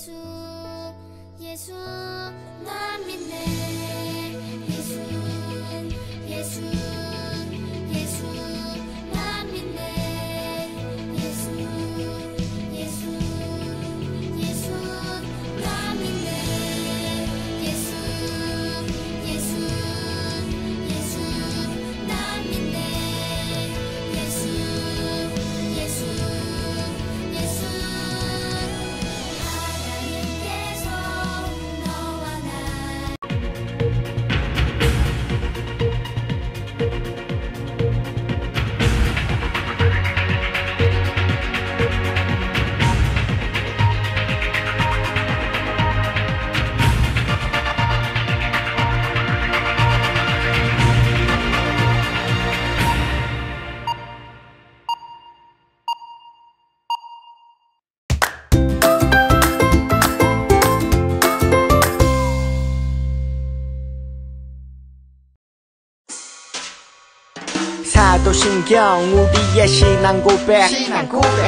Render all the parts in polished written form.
예수 예수 나 믿네 예수 예수 예수 나 믿네 예수 예수 예수 나 믿네 예수 예수 예수 나 믿네 예수 예수 예수 하나님께서 너와 나 사도신경 우리의 신앙 고백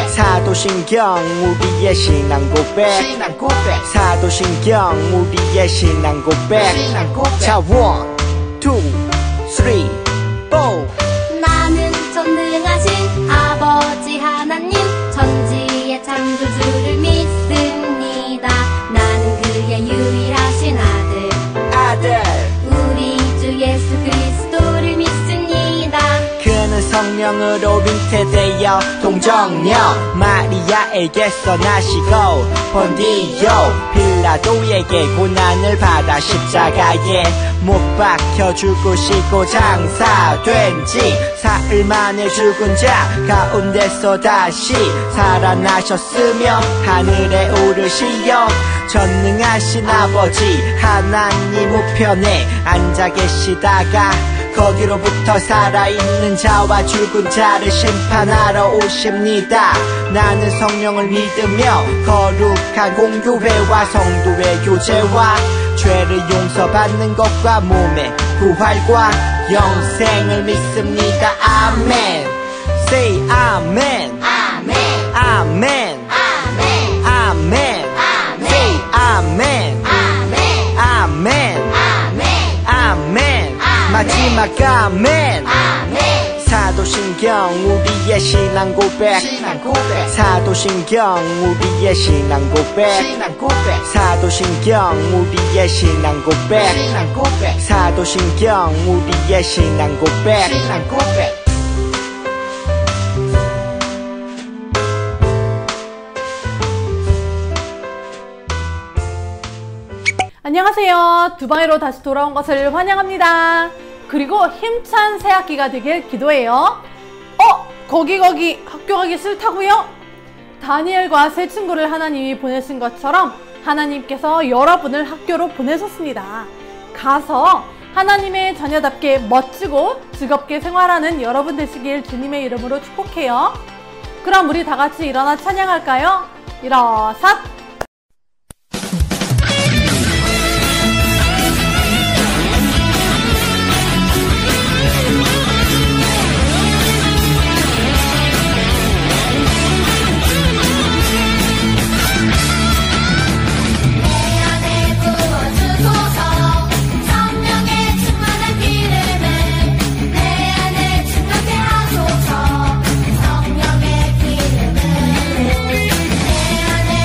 사도신경 우리의 신앙 고백 사도신경 우리의 신앙 고백 자 1, 2, 3, 4 나는 전능하신 아버지 하나님 천지의 창조주를 믿습니다. 나는 그의 유일하신 아들 우리 주 예수 그리스도를 믿습니다. 그는 성령으로 잉태되어 동정녀 마리아에게서 나시고 본디오 빌라도에게 고난을 받아 십자가에 못 박혀 죽으시고 장사된 지 사흘 만에 죽은 자 가운데서 다시 살아나셨으며 하늘에 오르시어 전능하신 아버지 하나님 우편에 앉아 계시다가 거기로부터 살아있는 자와 죽은 자를 심판하러 오십니다. 나는 성령을 믿으며 거룩한 공교회와 성도의 교제와 죄를 용서받는 것과 몸의 부활과 영생을 믿습니다. 아멘. Say 아멘. 아멘 아멘. 아멘 아멘. Say 아멘. 아멘 아멘. 아멘 아멘. 마지막 아멘. 아멘 사도신경 우리의 신앙 고백 사도신경 우리의 신앙 고백 사도신경 우리의 신앙 고백 사도신경 우리의 신앙 고백 안녕하세요. 두방이로 다시 돌아온 것을 환영합니다. 그리고 힘찬 새학기가 되길 기도해요. 거기 학교 가기 싫다고요? 다니엘과 세 친구를 하나님이 보내신 것처럼 하나님께서 여러분을 학교로 보내셨습니다. 가서 하나님의 자녀답게 멋지고 즐겁게 생활하는 여러분 되시길 주님의 이름으로 축복해요. 그럼 우리 다 같이 일어나 찬양할까요? 일어섰! 성령의 기름을 내 안에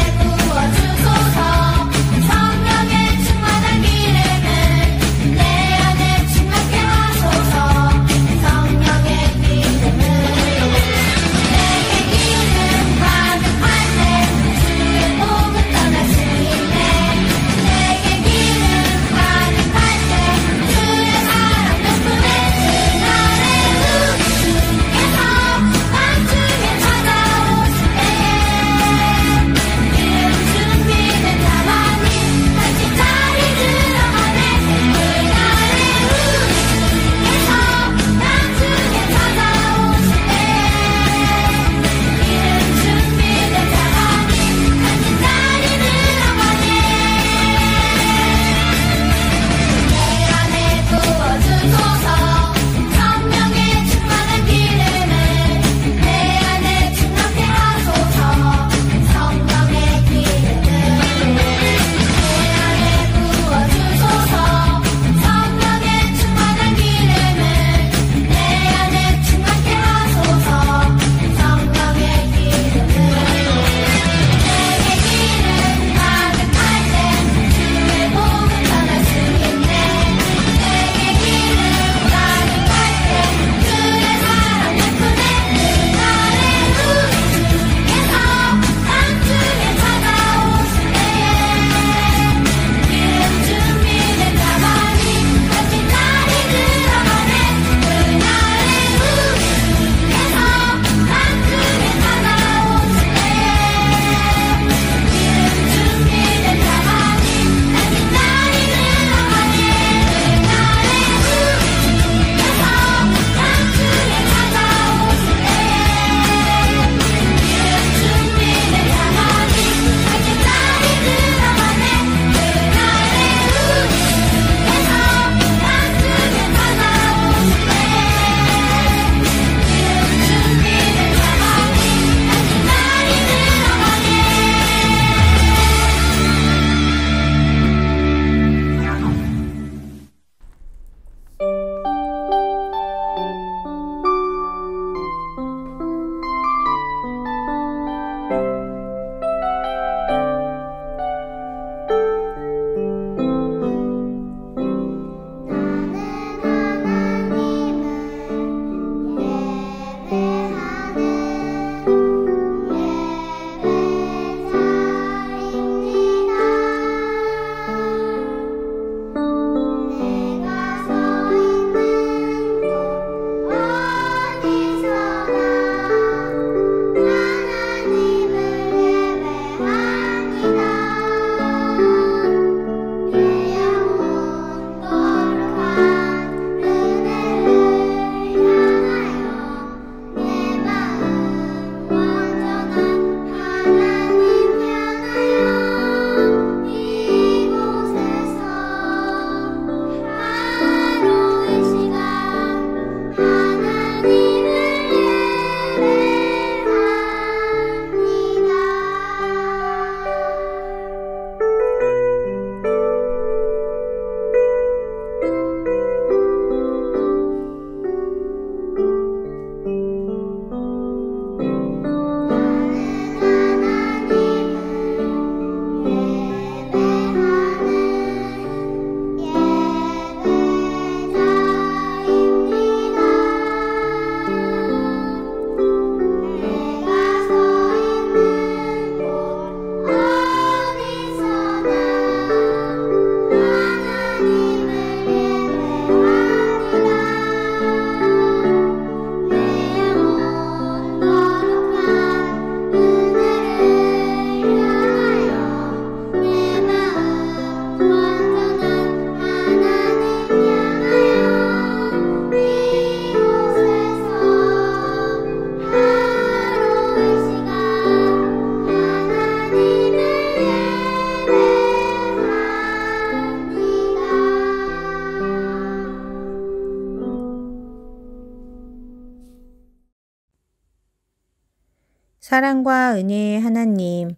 사랑과 은혜의 하나님,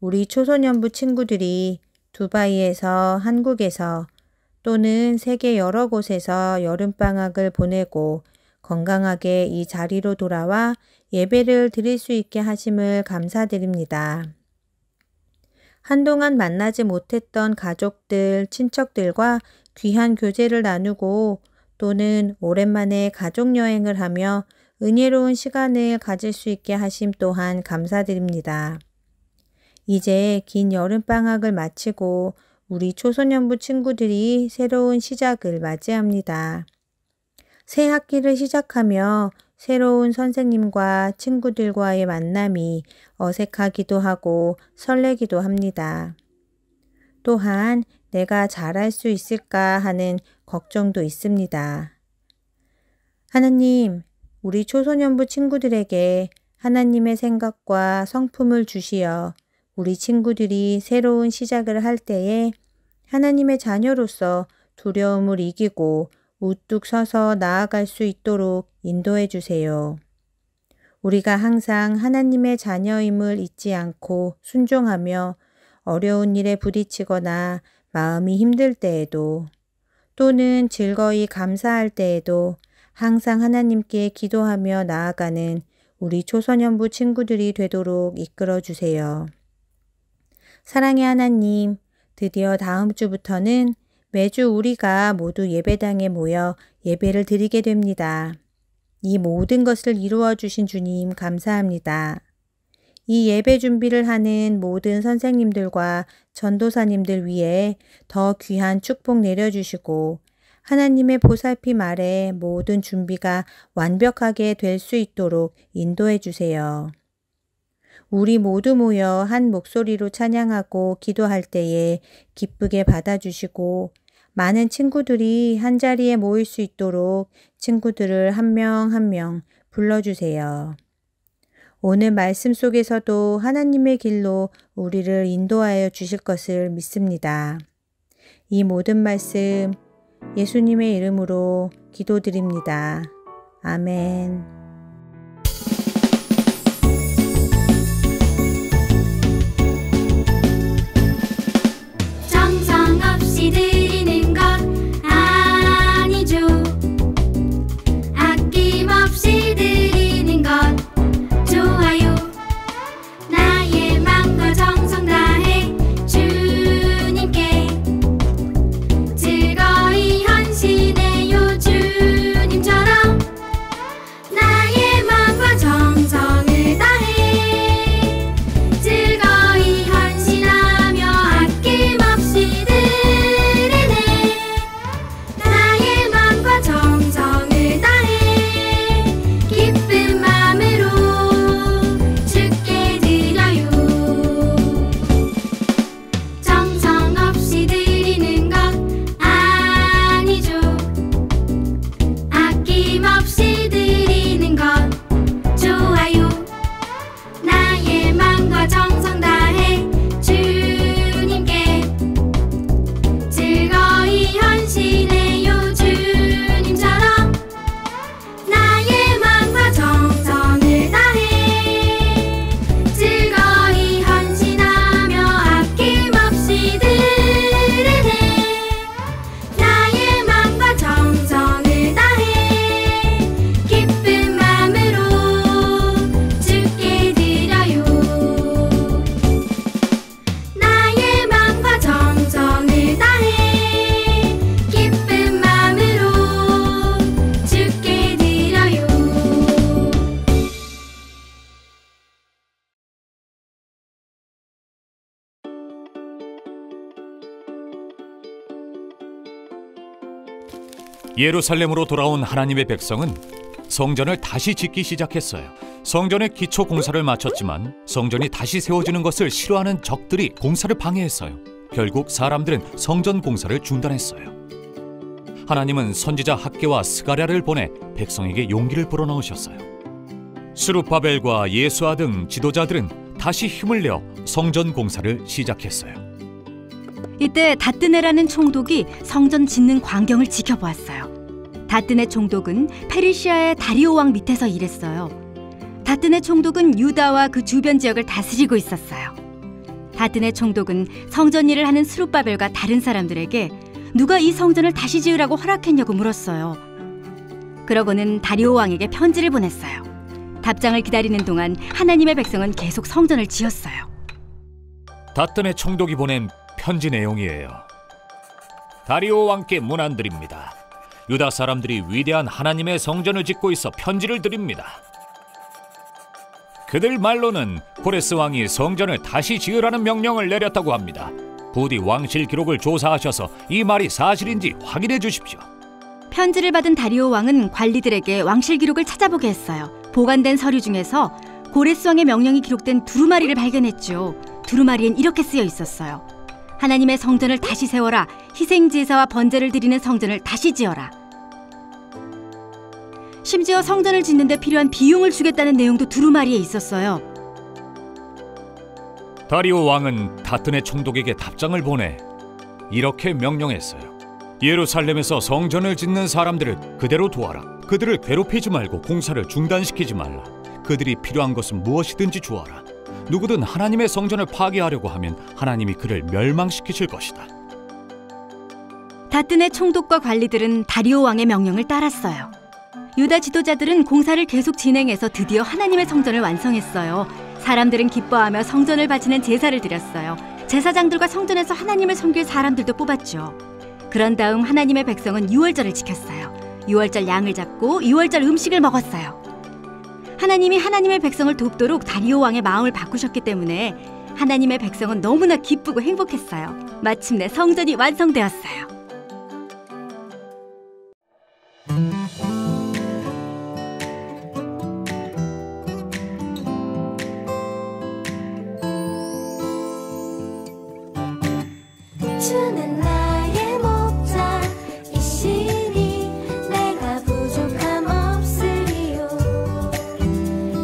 우리 초소년부 친구들이 두바이에서, 한국에서 또는 세계 여러 곳에서 여름방학을 보내고 건강하게 이 자리로 돌아와 예배를 드릴 수 있게 하심을 감사드립니다. 한동안 만나지 못했던 가족들, 친척들과 귀한 교제를 나누고 또는 오랜만에 가족여행을 하며 은혜로운 시간을 가질 수 있게 하심 또한 감사드립니다. 이제 긴 여름방학을 마치고 우리 초소년부 친구들이 새로운 시작을 맞이합니다. 새 학기를 시작하며 새로운 선생님과 친구들과의 만남이 어색하기도 하고 설레기도 합니다. 또한 내가 잘할 수 있을까 하는 걱정도 있습니다. 하나님, 우리 초소년부 친구들에게 하나님의 생각과 성품을 주시어 우리 친구들이 새로운 시작을 할 때에 하나님의 자녀로서 두려움을 이기고 우뚝 서서 나아갈 수 있도록 인도해 주세요. 우리가 항상 하나님의 자녀임을 잊지 않고 순종하며 어려운 일에 부딪히거나 마음이 힘들 때에도 또는 즐거이 감사할 때에도 항상 하나님께 기도하며 나아가는 우리 초소년부 친구들이 되도록 이끌어 주세요. 사랑의 하나님, 드디어 다음 주부터는 매주 우리가 모두 예배당에 모여 예배를 드리게 됩니다. 이 모든 것을 이루어 주신 주님 감사합니다. 이 예배 준비를 하는 모든 선생님들과 전도사님들 위에 더 귀한 축복 내려주시고 하나님의 보살핌 아래 모든 준비가 완벽하게 될 수 있도록 인도해 주세요. 우리 모두 모여 한 목소리로 찬양하고 기도할 때에 기쁘게 받아주시고 많은 친구들이 한자리에 모일 수 있도록 친구들을 한 명 한 명 불러주세요. 오늘 말씀 속에서도 하나님의 길로 우리를 인도하여 주실 것을 믿습니다. 이 모든 말씀 예수님의 이름으로 기도드립니다. 아멘. 정성 없이 드리는 것 아니죠. 아낌없이 드리는 것 좋아요. 나의 맘과 정성 다해 주님께 즐거이 헌신해요. 주님처럼 나의 맘과 정성을 다해 즐거이 헌신하며 아낌없이 드리네. 나의 맘과 정성을 다해 기쁜 마음으로 주께 드려요. 정성 없이 드리는 것 아니죠. 아낌없이 드리는 것 좋아요. 나의 맘과 정성 다해 주님께 즐거이 헌신해요. 주님처럼 나의 맘과 정성을 다해 즐거이 헌신하며 아낌없이 드리네. 나의 맘과 정성을 다해 기쁜 마음으로 주께 드려요. 나의 맘과 정성을 다해 기쁜 마음으로 주께 드려요. 예루살렘으로 돌아온 하나님의 백성은 성전을 다시 짓기 시작했어요. 성전의 기초 공사를 마쳤지만 성전이 다시 세워지는 것을 싫어하는 적들이 공사를 방해했어요. 결국 사람들은 성전 공사를 중단했어요. 하나님은 선지자 학개와 스가랴를 보내 백성에게 용기를 불어넣으셨어요. 스룹바벨과 예수아 등 지도자들은 다시 힘을 내어 성전 공사를 시작했어요. 이때 다뜨네라는 총독이 성전 짓는 광경을 지켜보았어요. 다뜨네 총독은 페르시아의 다리오 왕 밑에서 일했어요. 다뜨네 총독은 유다와 그 주변 지역을 다스리고 있었어요. 다뜨네 총독은 성전 일을 하는 스룹바벨과 다른 사람들에게 누가 이 성전을 다시 지으라고 허락했냐고 물었어요. 그러고는 다리오 왕에게 편지를 보냈어요. 답장을 기다리는 동안 하나님의 백성은 계속 성전을 지었어요. 다뜨네 총독이 보낸 편지 내용이에요. 다리오 왕께 문안드립니다. 유다 사람들이 위대한 하나님의 성전을 짓고 있어 편지를 드립니다. 그들 말로는 고레스 왕이 성전을 다시 지으라는 명령을 내렸다고 합니다. 부디 왕실 기록을 조사하셔서 이 말이 사실인지 확인해 주십시오. 편지를 받은 다리오 왕은 관리들에게 왕실 기록을 찾아보게 했어요. 보관된 서류 중에서 고레스 왕의 명령이 기록된 두루마리를 발견했죠. 두루마리엔 이렇게 쓰여 있었어요. 하나님의 성전을 다시 세워라. 희생 제사와 번제를 드리는 성전을 다시 지어라. 심지어 성전을 짓는 데 필요한 비용을 주겠다는 내용도 두루마리에 있었어요. 다리오 왕은 다뜨네 총독에게 답장을 보내 이렇게 명령했어요. 예루살렘에서 성전을 짓는 사람들을 그대로 두어라. 그들을 괴롭히지 말고 공사를 중단시키지 말라. 그들이 필요한 것은 무엇이든지 주어라. 누구든 하나님의 성전을 파괴하려고 하면 하나님이 그를 멸망시키실 것이다. 다뜨네 총독과 관리들은 다리오 왕의 명령을 따랐어요. 유다 지도자들은 공사를 계속 진행해서 드디어 하나님의 성전을 완성했어요. 사람들은 기뻐하며 성전을 바치는 제사를 드렸어요. 제사장들과 성전에서 하나님을 섬길 사람들도 뽑았죠. 그런 다음 하나님의 백성은 유월절을 지켰어요. 유월절 양을 잡고 유월절 음식을 먹었어요. 하나님이 하나님의 백성을 돕도록 다리오 왕의 마음을 바꾸셨기 때문에 하나님의 백성은 너무나 기쁘고 행복했어요. 마침내 성전이 완성되었어요. 주는 나의 목자이시니 내가 부족함 없으리요.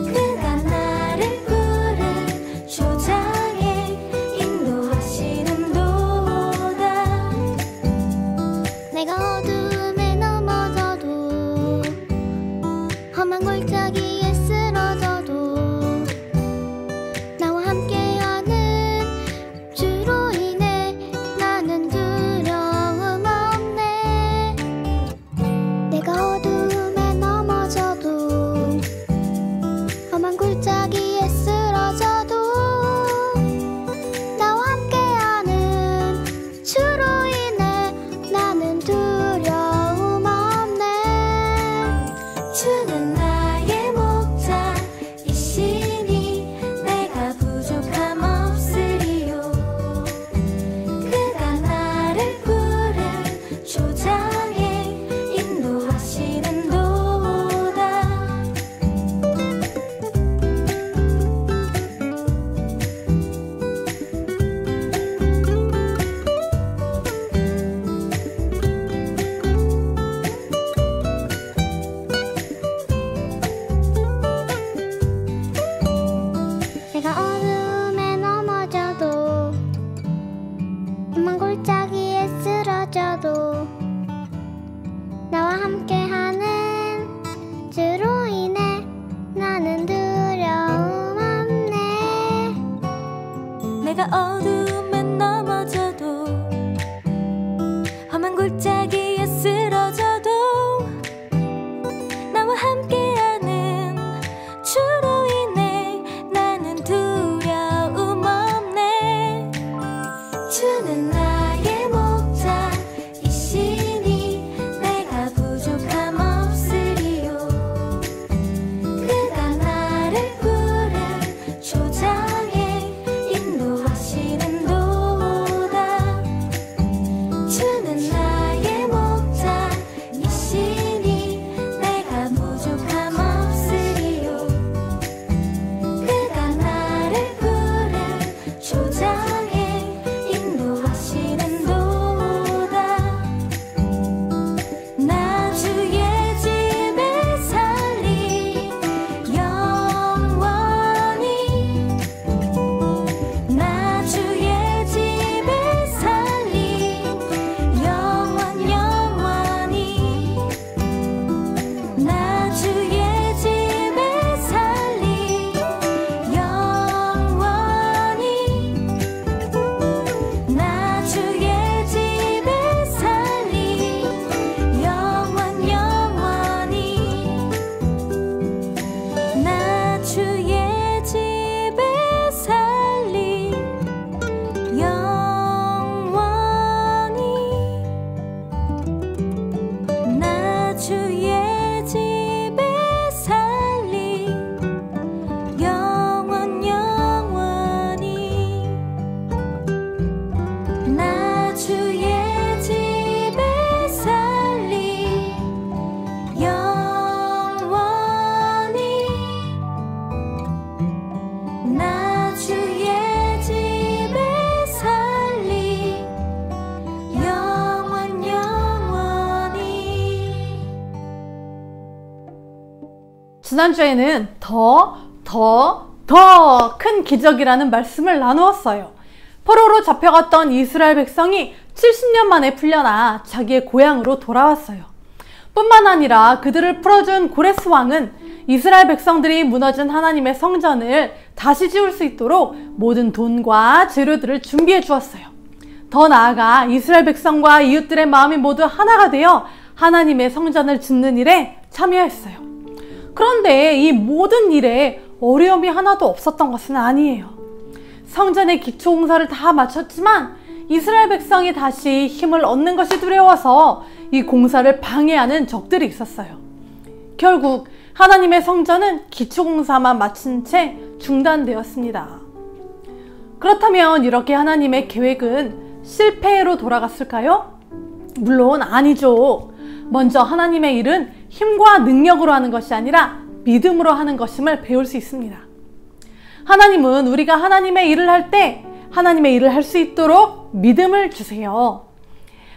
그가 나를 푸른 초장에 인도하시는도다. 내가 어둠에 넘어져도 험한 골짜기에 쓰러져도 나와 함께하는 주로 인해 나는 두려움 없네. 내가 어둠에 넘어져도 험한 골짜기에 쓰러져도 나와 함께하는 주로 인해 나는 두려움 없네. 주는 나의 목자이시니 내가 부족함 없으리요. 그가 나를 푸른 초장에 인도하시는도다. 내가 어둠에 넘어져도 험한 골짜기에 쓰러져도 나와 함께하는 주로 인해 나는 두려움 없네. 내가 어둠에 넘어져도 험한 골짜기에 쓰러져도 나와 함께하는 주로 인해 나는 두려움 없네. 주는 나의 목자이시니 내가 부족함 없으리요. 그가 나를 푸른 초장에 인도하시는도다. 지난주에는 더 큰 기적이라는 말씀을 나누었어요. 포로로 잡혀갔던 이스라엘 백성이 70년 만에 풀려나 자기의 고향으로 돌아왔어요. 뿐만 아니라 그들을 풀어준 고레스 왕은 이스라엘 백성들이 무너진 하나님의 성전을 다시 지을 수 있도록 모든 돈과 재료들을 준비해 주었어요. 더 나아가 이스라엘 백성과 이웃들의 마음이 모두 하나가 되어 하나님의 성전을 짓는 일에 참여했어요. 그런데 이 모든 일에 어려움이 하나도 없었던 것은 아니에요. 성전의 기초 공사를 다 마쳤지만 이스라엘 백성이 다시 힘을 얻는 것이 두려워서 이 공사를 방해하는 적들이 있었어요. 결국 하나님의 성전은 기초 공사만 마친 채 중단되었습니다. 그렇다면 이렇게 하나님의 계획은 실패로 돌아갔을까요? 물론 아니죠. 먼저 하나님의 일은 힘과 능력으로 하는 것이 아니라 믿음으로 하는 것임을 배울 수 있습니다. 하나님은 우리가 하나님의 일을 할 때 하나님의 일을 할 수 있도록 믿음을 주세요.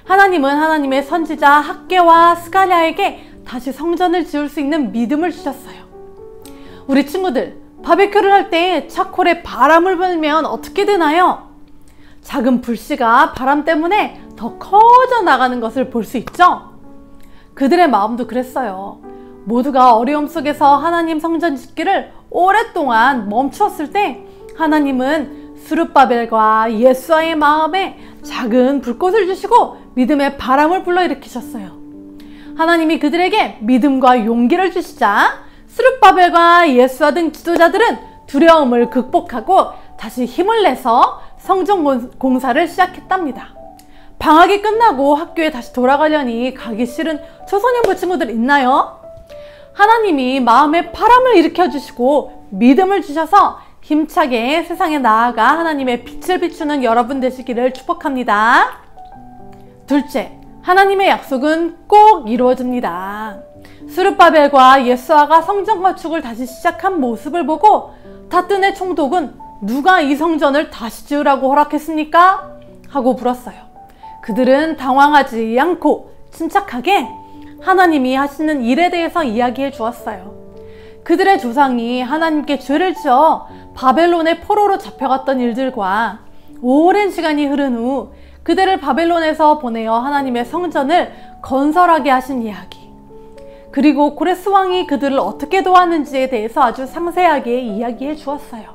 하나님은 하나님의 선지자 학개와 스가랴에게 다시 성전을 지을 수 있는 믿음을 주셨어요. 우리 친구들, 바베큐를 할 때 차콜에 바람을 불면 어떻게 되나요? 작은 불씨가 바람 때문에 더 커져 나가는 것을 볼 수 있죠? 그들의 마음도 그랬어요. 모두가 어려움 속에서 하나님 성전 짓기를 오랫동안 멈추었을 때 하나님은 스룹바벨과 예수아의 마음에 작은 불꽃을 주시고 믿음의 바람을 불러일으키셨어요. 하나님이 그들에게 믿음과 용기를 주시자 스룹바벨과 예수아 등 지도자들은 두려움을 극복하고 다시 힘을 내서 성전 공사를 시작했답니다. 방학이 끝나고 학교에 다시 돌아가려니 가기 싫은 초소년부 친구들 있나요? 하나님이 마음에 바람을 일으켜 주시고 믿음을 주셔서 힘차게 세상에 나아가 하나님의 빛을 비추는 여러분 되시기를 축복합니다. 둘째, 하나님의 약속은 꼭 이루어집니다. 스룹바벨과 예수아가 성전 건축을 다시 시작한 모습을 보고 다뜬의 총독은 누가 이 성전을 다시 지으라고 허락했습니까? 하고 물었어요. 그들은 당황하지 않고 침착하게 하나님이 하시는 일에 대해서 이야기해 주었어요. 그들의 조상이 하나님께 죄를 지어 바벨론의 포로로 잡혀갔던 일들과 오랜 시간이 흐른 후 그들을 바벨론에서 보내어 하나님의 성전을 건설하게 하신 이야기, 그리고 고레스 왕이 그들을 어떻게 도왔는지에 대해서 아주 상세하게 이야기해 주었어요.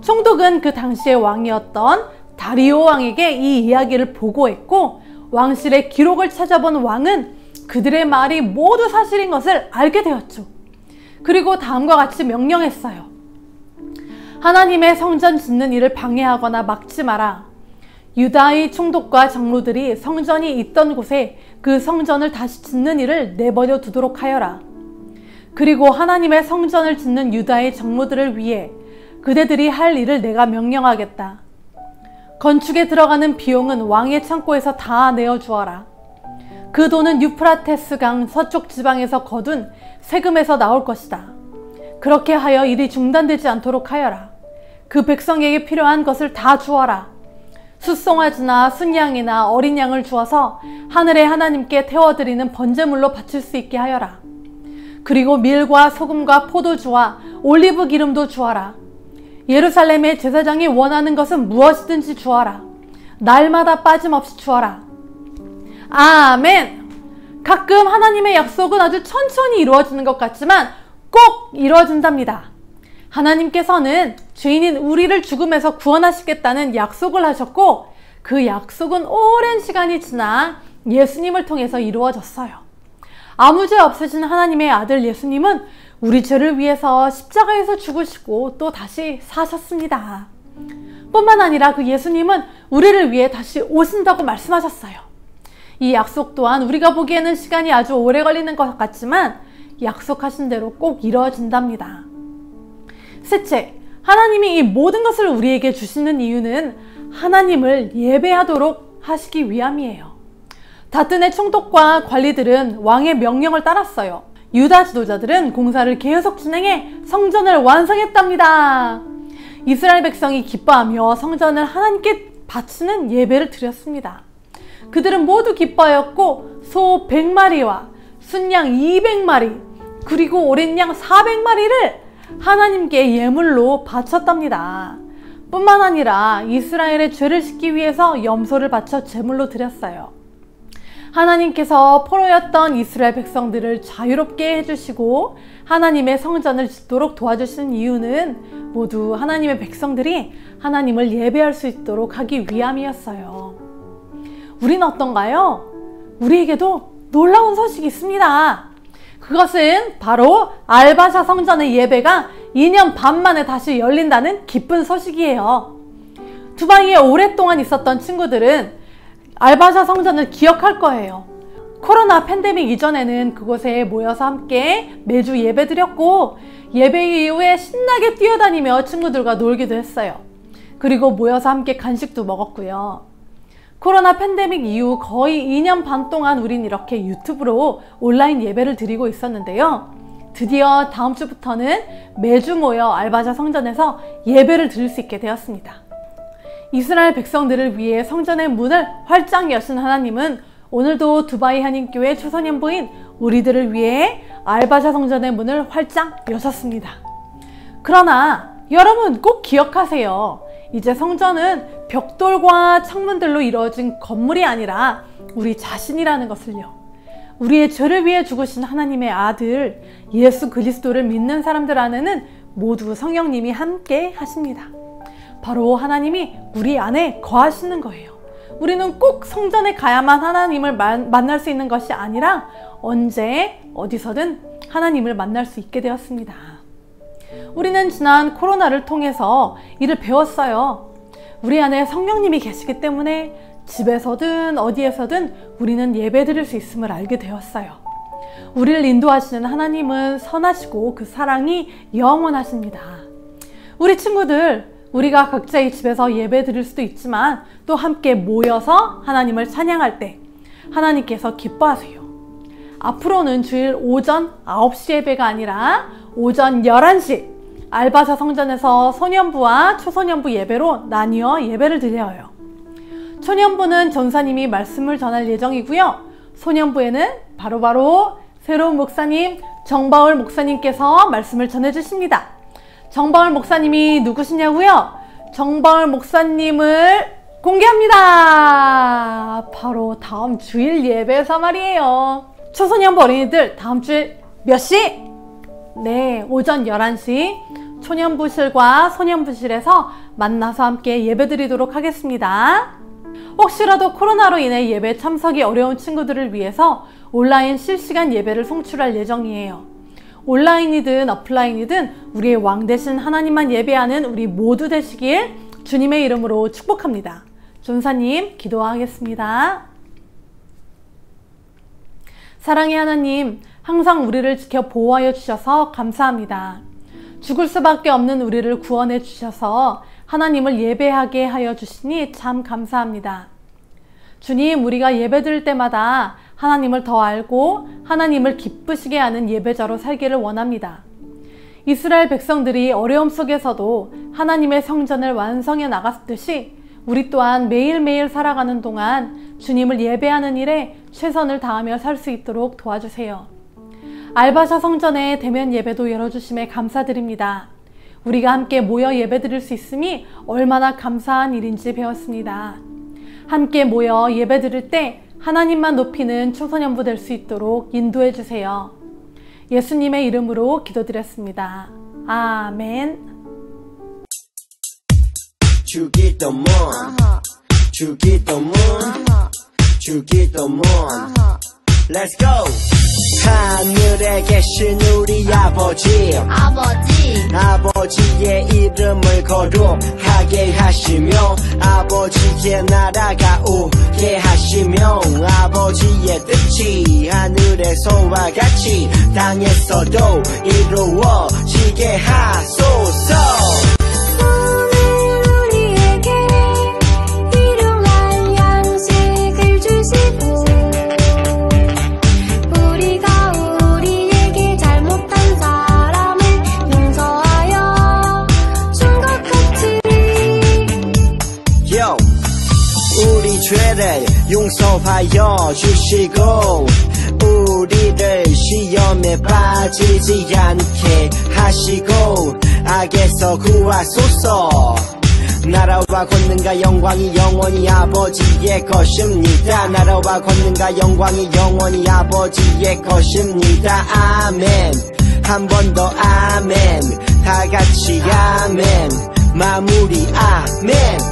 총독은 그 당시의 왕이었던 다리오 왕에게 이 이야기를 보고했고 왕실의 기록을 찾아본 왕은 그들의 말이 모두 사실인 것을 알게 되었죠. 그리고 다음과 같이 명령했어요. 하나님의 성전 짓는 일을 방해하거나 막지 마라. 유다의 총독과 장로들이 성전이 있던 곳에 그 성전을 다시 짓는 일을 내버려 두도록 하여라. 그리고 하나님의 성전을 짓는 유다의 장로들을 위해 그대들이 할 일을 내가 명령하겠다. 건축에 들어가는 비용은 왕의 창고에서 다 내어주어라. 그 돈은 유프라테스 강 서쪽 지방에서 거둔 세금에서 나올 것이다. 그렇게 하여 일이 중단되지 않도록 하여라. 그 백성에게 필요한 것을 다 주어라. 숫송아지나 순양이나 어린 양을 주어서 하늘의 하나님께 태워드리는 번제물로 바칠 수 있게 하여라. 그리고 밀과 소금과 포도주와 올리브 기름도 주어라. 예루살렘의 제사장이 원하는 것은 무엇이든지 주어라. 날마다 빠짐없이 주어라. 아멘! 가끔 하나님의 약속은 아주 천천히 이루어지는 것 같지만 꼭 이루어진답니다. 하나님께서는 죄인인 우리를 죽음에서 구원하시겠다는 약속을 하셨고 그 약속은 오랜 시간이 지나 예수님을 통해서 이루어졌어요. 아무 죄 없으신 하나님의 아들 예수님은 우리 죄를 위해서 십자가에서 죽으시고 또 다시 사셨습니다. 뿐만 아니라 그 예수님은 우리를 위해 다시 오신다고 말씀하셨어요. 이 약속 또한 우리가 보기에는 시간이 아주 오래 걸리는 것 같지만 약속하신 대로 꼭 이루어진답니다. 셋째, 하나님이 이 모든 것을 우리에게 주시는 이유는 하나님을 예배하도록 하시기 위함이에요. 다튼의 총독과 관리들은 왕의 명령을 따랐어요. 유다 지도자들은 공사를 계속 진행해 성전을 완성했답니다. 이스라엘 백성이 기뻐하며 성전을 하나님께 바치는 예배를 드렸습니다. 그들은 모두 기뻐하였고 소 100마리와 순양 200마리, 그리고 어린 양 400마리를 하나님께 예물로 바쳤답니다. 뿐만 아니라 이스라엘의 죄를 씻기 위해서 염소를 바쳐 제물로 드렸어요. 하나님께서 포로였던 이스라엘 백성들을 자유롭게 해주시고 하나님의 성전을 짓도록 도와주신 이유는 모두 하나님의 백성들이 하나님을 예배할 수 있도록 하기 위함이었어요. 우리는 어떤가요? 우리에게도 놀라운 소식이 있습니다. 그것은 바로 알바샤 성전의 예배가 2년 반 만에 다시 열린다는 기쁜 소식이에요. 두바이에 오랫동안 있었던 친구들은 알바샤 성전을 기억할 거예요. 코로나 팬데믹 이전에는 그곳에 모여서 함께 매주 예배 드렸고 예배 이후에 신나게 뛰어다니며 친구들과 놀기도 했어요. 그리고 모여서 함께 간식도 먹었고요. 코로나 팬데믹 이후 거의 2년 반 동안 우린 이렇게 유튜브로 온라인 예배를 드리고 있었는데요. 드디어 다음 주부터는 매주 모여 알바샤 성전에서 예배를 드릴 수 있게 되었습니다. 이스라엘 백성들을 위해 성전의 문을 활짝 여신 하나님은 오늘도 두바이 한인교회 초소년부인 우리들을 위해 알바샤 성전의 문을 활짝 여셨습니다. 그러나 여러분 꼭 기억하세요. 이제 성전은 벽돌과 창문들로 이루어진 건물이 아니라 우리 자신이라는 것을요. 우리의 죄를 위해 죽으신 하나님의 아들 예수 그리스도를 믿는 사람들 안에는 모두 성령님이 함께 하십니다. 바로 하나님이 우리 안에 거하시는 거예요. 우리는 꼭 성전에 가야만 하나님을 만날 수 있는 것이 아니라 언제 어디서든 하나님을 만날 수 있게 되었습니다. 우리는 지난 코로나를 통해서 이를 배웠어요. 우리 안에 성령님이 계시기 때문에 집에서든 어디에서든 우리는 예배 드릴 수 있음을 알게 되었어요. 우리를 인도하시는 하나님은 선하시고 그 사랑이 영원하십니다. 우리 친구들, 우리가 각자의 집에서 예배 드릴 수도 있지만 또 함께 모여서 하나님을 찬양할 때 하나님께서 기뻐하세요. 앞으로는 주일 오전 9시 예배가 아니라 오전 11시 알바샤 성전에서 소년부와 초소년부 예배로 나뉘어 예배를 드려요. 초년부는 전사님이 말씀을 전할 예정이고요. 소년부에는 바로 새로운 목사님 정바울 목사님께서 말씀을 전해주십니다. 정바울 목사님이 누구시냐고요? 정바울 목사님을 공개합니다. 바로 다음 주일 예배에서 말이에요. 초소년부 어린이들 다음 주일 몇 시? 네, 오전 11시 초년부실과 소년부실에서 만나서 함께 예배 드리도록 하겠습니다. 혹시라도 코로나로 인해 예배 참석이 어려운 친구들을 위해서 온라인 실시간 예배를 송출할 예정이에요. 온라인이든 오프라인이든 우리의 왕 되신 하나님만 예배하는 우리 모두 되시길 주님의 이름으로 축복합니다. 전사님 기도하겠습니다. 사랑의 하나님, 항상 우리를 지켜 보호하여 주셔서 감사합니다. 죽을 수밖에 없는 우리를 구원해 주셔서 하나님을 예배하게 하여 주시니 참 감사합니다. 주님, 우리가 예배 드릴 때마다 하나님을 더 알고 하나님을 기쁘시게 하는 예배자로 살기를 원합니다. 이스라엘 백성들이 어려움 속에서도 하나님의 성전을 완성해 나갔듯이 우리 또한 매일매일 살아가는 동안 주님을 예배하는 일에 최선을 다하며 살 수 있도록 도와주세요. 알바샤 성전의 대면 예배도 열어주심에 감사드립니다. 우리가 함께 모여 예배드릴 수 있음이 얼마나 감사한 일인지 배웠습니다. 함께 모여 예배드릴 때 하나님만 높이는 초소년부 될 수 있도록 인도해 주세요. 예수님의 이름으로 기도드렸습니다. 아멘. 주기도문 주기도문 주기도문 Let's go. 하늘에 계신 우리 아버지의 이름을 거룩하게 하시며 아버지의 나라가 오게 하시며 아버지의 뜻이 하늘에서와 같이 땅에서도 이루어지게 하소서. 죄를 용서하여 주시고 우리를 시험에 빠지지 않게 하시고 악에서 구하소서. 나라와 권능과 영광이 영원히 아버지의 것입니다. 나라와 권능과 영광이 영원히 아버지의 것입니다. 아멘. 한 번 더 아멘. 다 같이 아멘. 마무리 아멘.